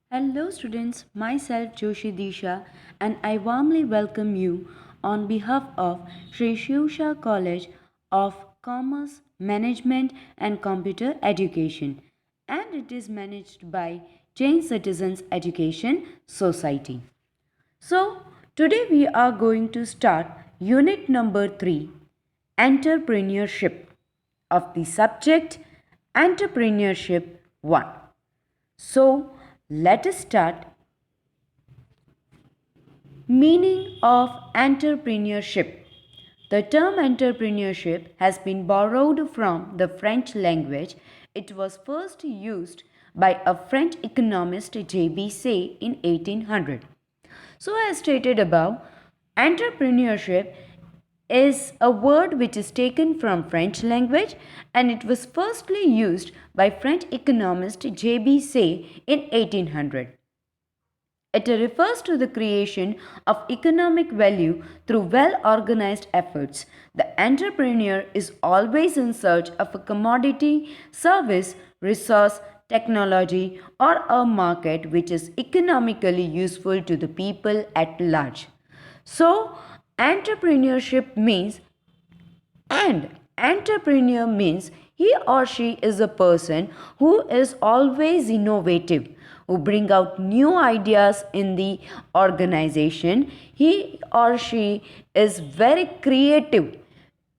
Hello students, myself Joshi Disha and I warmly welcome you on behalf of Sri Shivsha College of Commerce, Management and Computer Education, and it is managed by Jain Citizens Education Society. So, today we are going to start unit number 3, Entrepreneurship, of the subject Entrepreneurship 1. So, let us start. Meaning of entrepreneurship. The term entrepreneurship has been borrowed from the French language. It was first used by a French economist J.B. Say in 1800. So, as stated above, entrepreneurship is a word which is taken from French language and it was firstly used by French economist J.B. Say in 1800. It refers to the creation of economic value through well organized efforts. The entrepreneur is always in search of a commodity, service, resource, technology, or a market which is economically useful to the people at large. So, entrepreneurship means and entrepreneur means he or she is a person who is always innovative, who bring out new ideas in the organization. He or she is very creative.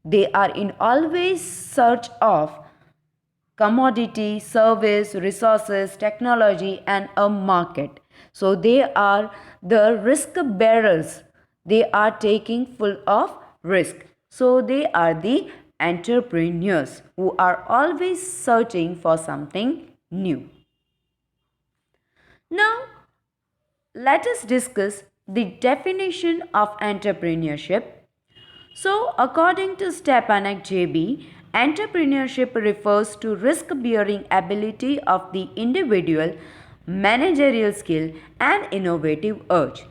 They are in always search of commodity, service, resources, technology, and a market. So they are the risk bearers. They are taking full of risk. So they are the entrepreneurs who are always searching for something new. Now, let us discuss the definition of entrepreneurship. So, according to Stepanek JB, entrepreneurship refers to risk-bearing ability of the individual, managerial skill and innovative urge.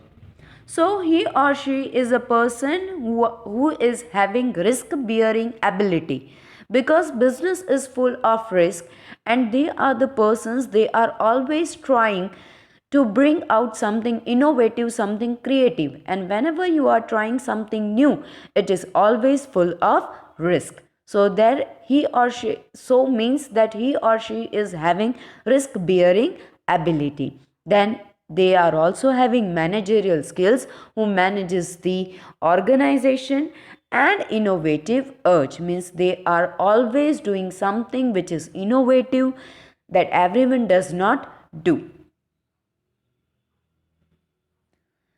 So, he or she is a person who is having risk-bearing ability because business is full of risk and they are the persons, they are always trying to bring out something innovative, something creative. And whenever you are trying something new, it is always full of risk. So there he or she means that he or she is having risk bearing ability. Then they are also having managerial skills who manages the organization, and innovative urge means they are always doing something which is innovative that everyone does not do.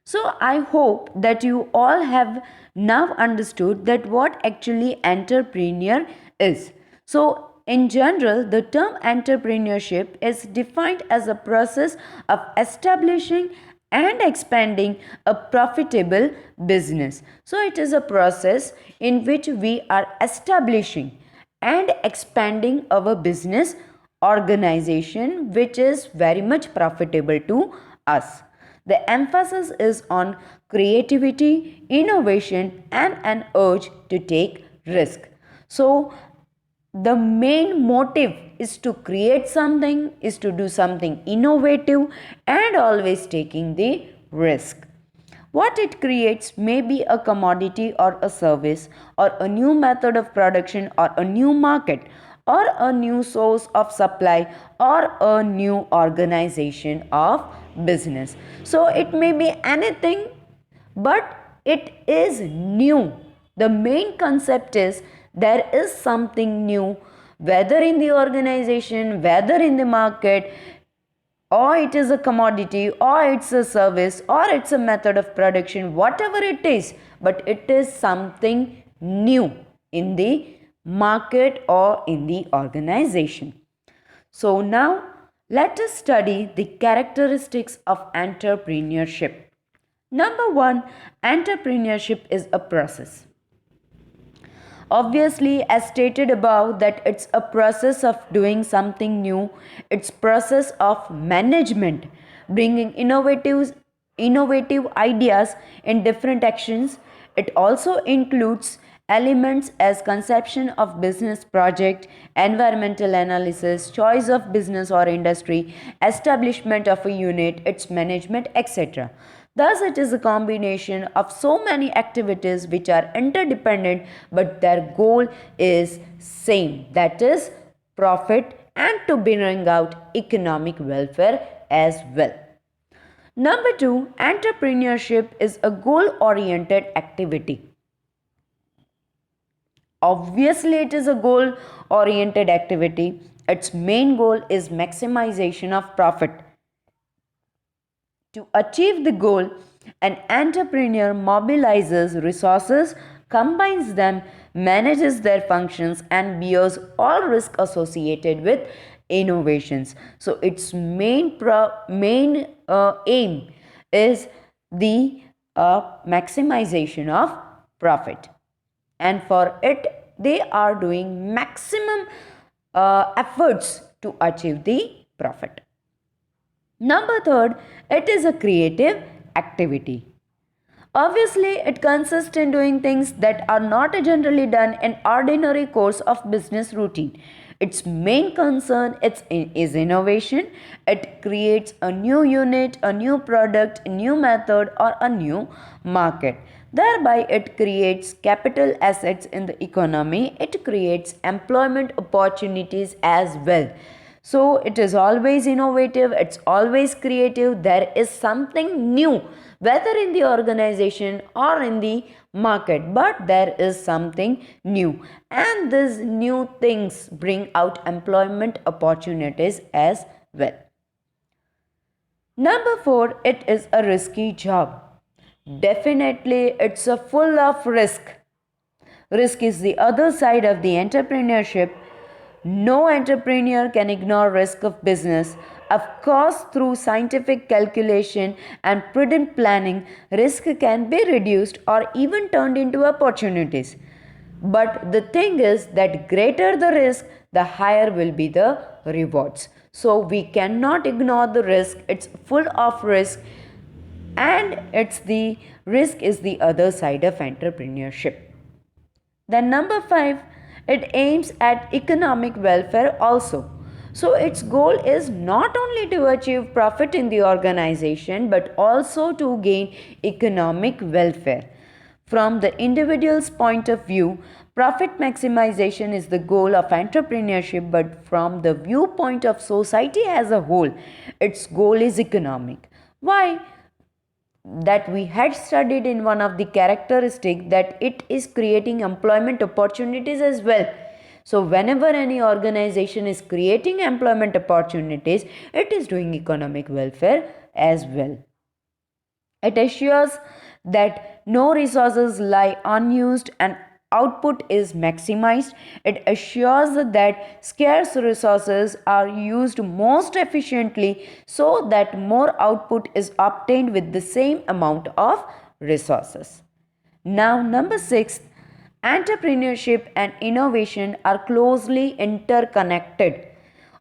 So I hope that you all have now understood that what actually entrepreneur is. So in general, the term entrepreneurship is defined as a process of establishing and expanding a profitable business. So it is a process in which we are establishing and expanding our business organization which is very much profitable to us. The emphasis is on creativity, innovation, and an urge to take risk. So, the main motive is to create something, is to do something innovative, and always taking the risk. What it creates may be a commodity or a service, or a new method of production, or a new market, or a new source of supply, or a new organization of business. So it may be anything, but it is new. The main concept is there is something new, whether in the organization, whether in the market, or it is a commodity, or it's a service, or it's a method of production, whatever it is, but it is something new in the market or in the organization. So now let us study the characteristics of entrepreneurship. Number one, entrepreneurship is a process. Obviously, as stated above, that it's a process of doing something new. It's process of management, bringing innovative ideas in different actions. It also includes elements as conception of business project, environmental analysis, choice of business or industry, establishment of a unit, its management, etc. Thus, it is a combination of so many activities which are interdependent but their goal is same, that is profit and to bring out economic welfare as well. Number 2, entrepreneurship is a goal oriented activity. Obviously, it is a goal oriented activity. Its main goal is maximization of profit. To achieve the goal, an entrepreneur mobilizes resources, combines them, manages their functions, and bears all risk associated with innovations. So, its main aim is the maximization of profit, and for it they are doing maximum efforts to achieve the profit. Number 3, it is a creative activity. Obviously, it consists in doing things that are not generally done in ordinary course of business routine. Its main concern is innovation. It creates a new unit, a new product, a new method, or a new market. Thereby, it creates capital assets in the economy. It creates employment opportunities as well. So it is always innovative, it's always creative, there is something new, whether in the organization or in the market, but there is something new. And these new things bring out employment opportunities as well. Number 4, it is a risky job. Definitely, it's a full of risk. Risk is the other side of the entrepreneurship. No entrepreneur can ignore risk of business. Of course, through scientific calculation and prudent planning, risk can be reduced or even turned into opportunities. But the thing is that greater the risk, the higher will be the rewards. So we cannot ignore the risk. It's full of risk, and it's the risk is the other side of entrepreneurship. Then number 5, it aims at economic welfare also. So its goal is not only to achieve profit in the organization but also to gain economic welfare. From the individual's point of view, profit maximization is the goal of entrepreneurship, but from the viewpoint of society as a whole, its goal is economic. Why? That we had studied in one of the characteristic that it is creating employment opportunities as well. So whenever any organization is creating employment opportunities, it is doing economic welfare as well. It assures that no resources lie unused and output is maximized. It assures that scarce resources are used most efficiently so that more output is obtained with the same amount of resources. Now, number 6, entrepreneurship and innovation are closely interconnected.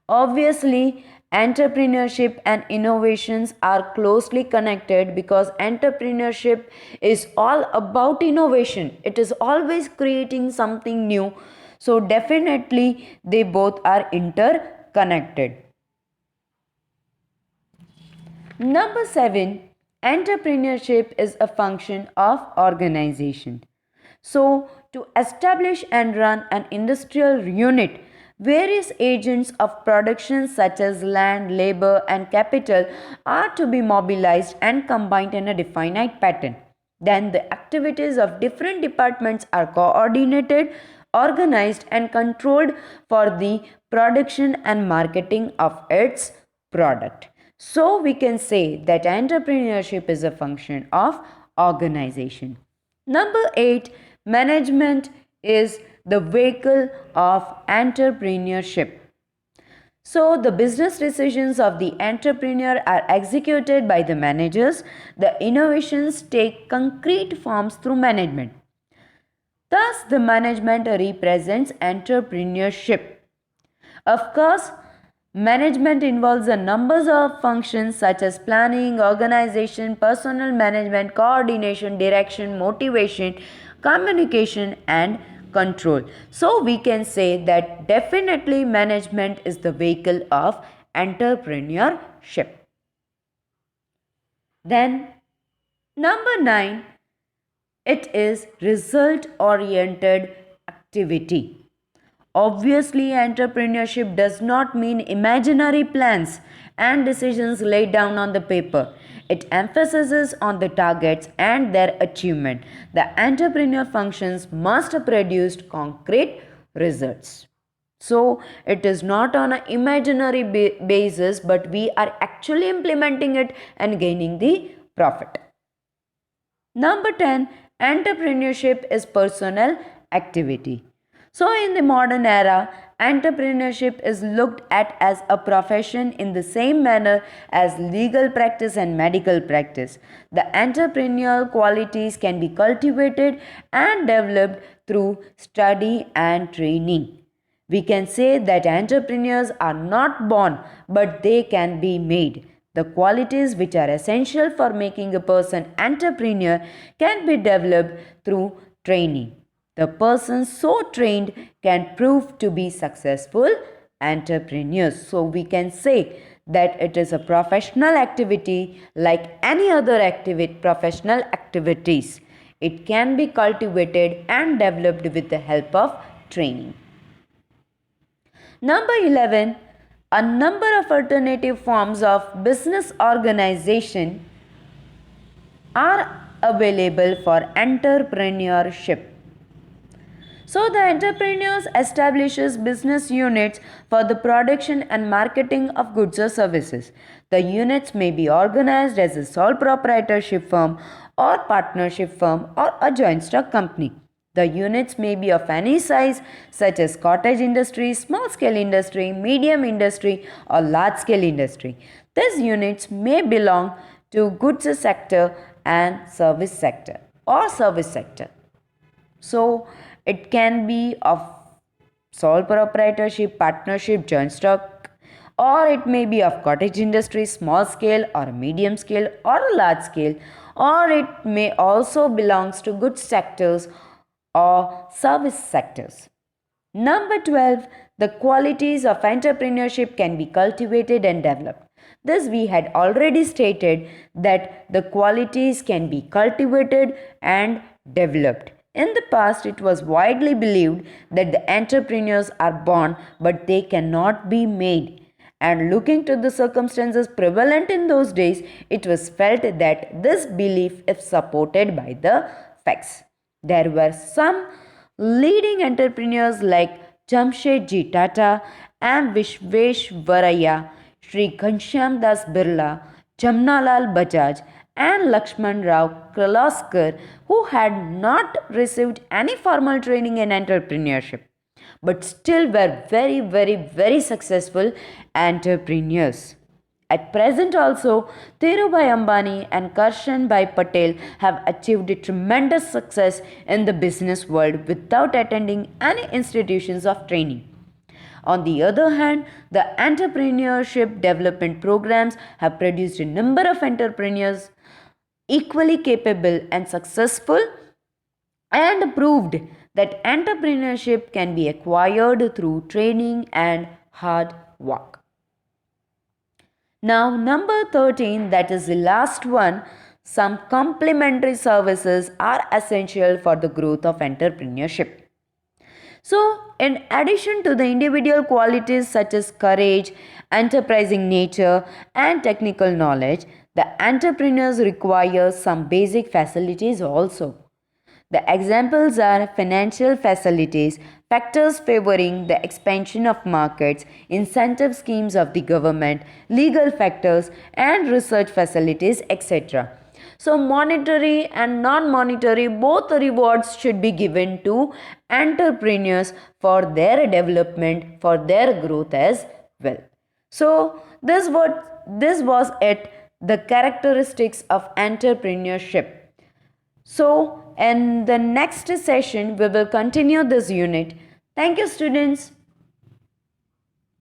Obviously, entrepreneurship and innovations are closely connected because entrepreneurship is all about innovation. It is always creating something new. So, definitely, they both are interconnected. Number 7, entrepreneurship is a function of organization. So, to establish and run an industrial unit, various agents of production such as land, labor, and capital are to be mobilized and combined in a definite pattern. Then the activities of different departments are coordinated, organized, and controlled for the production and marketing of its product. So we can say that entrepreneurship is a function of organization. Number 8, management is the vehicle of entrepreneurship. So, the business decisions of the entrepreneur are executed by the managers. The innovations take concrete forms through management. Thus, the management represents entrepreneurship. Of course, management involves a number of functions such as planning, organization, personnel management, coordination, direction, motivation, communication, and control. So we can say that definitely management is the vehicle of entrepreneurship. Then, number 9, it is result oriented activity. Obviously, entrepreneurship does not mean imaginary plans and decisions laid down on the paper. It emphasizes on the targets and their achievement. The entrepreneur functions must produce concrete results. So, it is not on an imaginary basis, but we are actually implementing it and gaining the profit. Number 10, entrepreneurship is personal activity. So, in the modern era, entrepreneurship is looked at as a profession in the same manner as legal practice and medical practice. The entrepreneurial qualities can be cultivated and developed through study and training. We can say that entrepreneurs are not born, but they can be made. The qualities which are essential for making a person entrepreneur can be developed through training. The person so trained can prove to be successful entrepreneurs. So we can say that it is a professional activity like any other professional activities. It can be cultivated and developed with the help of training. Number 11, a number of alternative forms of business organization are available for entrepreneurship. So the entrepreneurs establishes business units for the production and marketing of goods or services. The units may be organized as a sole proprietorship firm or partnership firm or a joint stock company. The units may be of any size such as cottage industry, small scale industry, medium industry or large scale industry. These units may belong to goods sector and service sector or service sector. So it can be of sole proprietorship, partnership, joint stock, or it may be of cottage industry, small scale or medium scale or large scale, or it may also belongs to goods sectors or service sectors. Number 12, the qualities of entrepreneurship can be cultivated and developed. This we had already stated that the qualities can be cultivated and developed. In the past, it was widely believed that the entrepreneurs are born but they cannot be made. And looking to the circumstances prevalent in those days, it was felt that this belief is supported by the facts. There were some leading entrepreneurs like Jamshedji Tata and Vishveshvaraya, Sri Ghanshyam Das Birla, Jamnalal Bajaj, and Lakshman Rao Kirloskar who had not received any formal training in entrepreneurship but still were very successful entrepreneurs. At present also, Dhirubhai Ambani and Karshanbhai Patel have achieved tremendous success in the business world without attending any institutions of training. On the other hand, the entrepreneurship development programs have produced a number of entrepreneurs equally capable and successful and proved that entrepreneurship can be acquired through training and hard work. Now, number 13, that is the last one, some complementary services are essential for the growth of entrepreneurship. So, in addition to the individual qualities such as courage, enterprising nature, and technical knowledge, the entrepreneurs require some basic facilities also. The examples are financial facilities, factors favoring the expansion of markets, incentive schemes of the government, legal factors, and research facilities, etc. So, monetary and non-monetary both rewards should be given to entrepreneurs for their development, for their growth as well. So, this was it, the characteristics of entrepreneurship. So, in the next session, we will continue this unit. Thank you, students.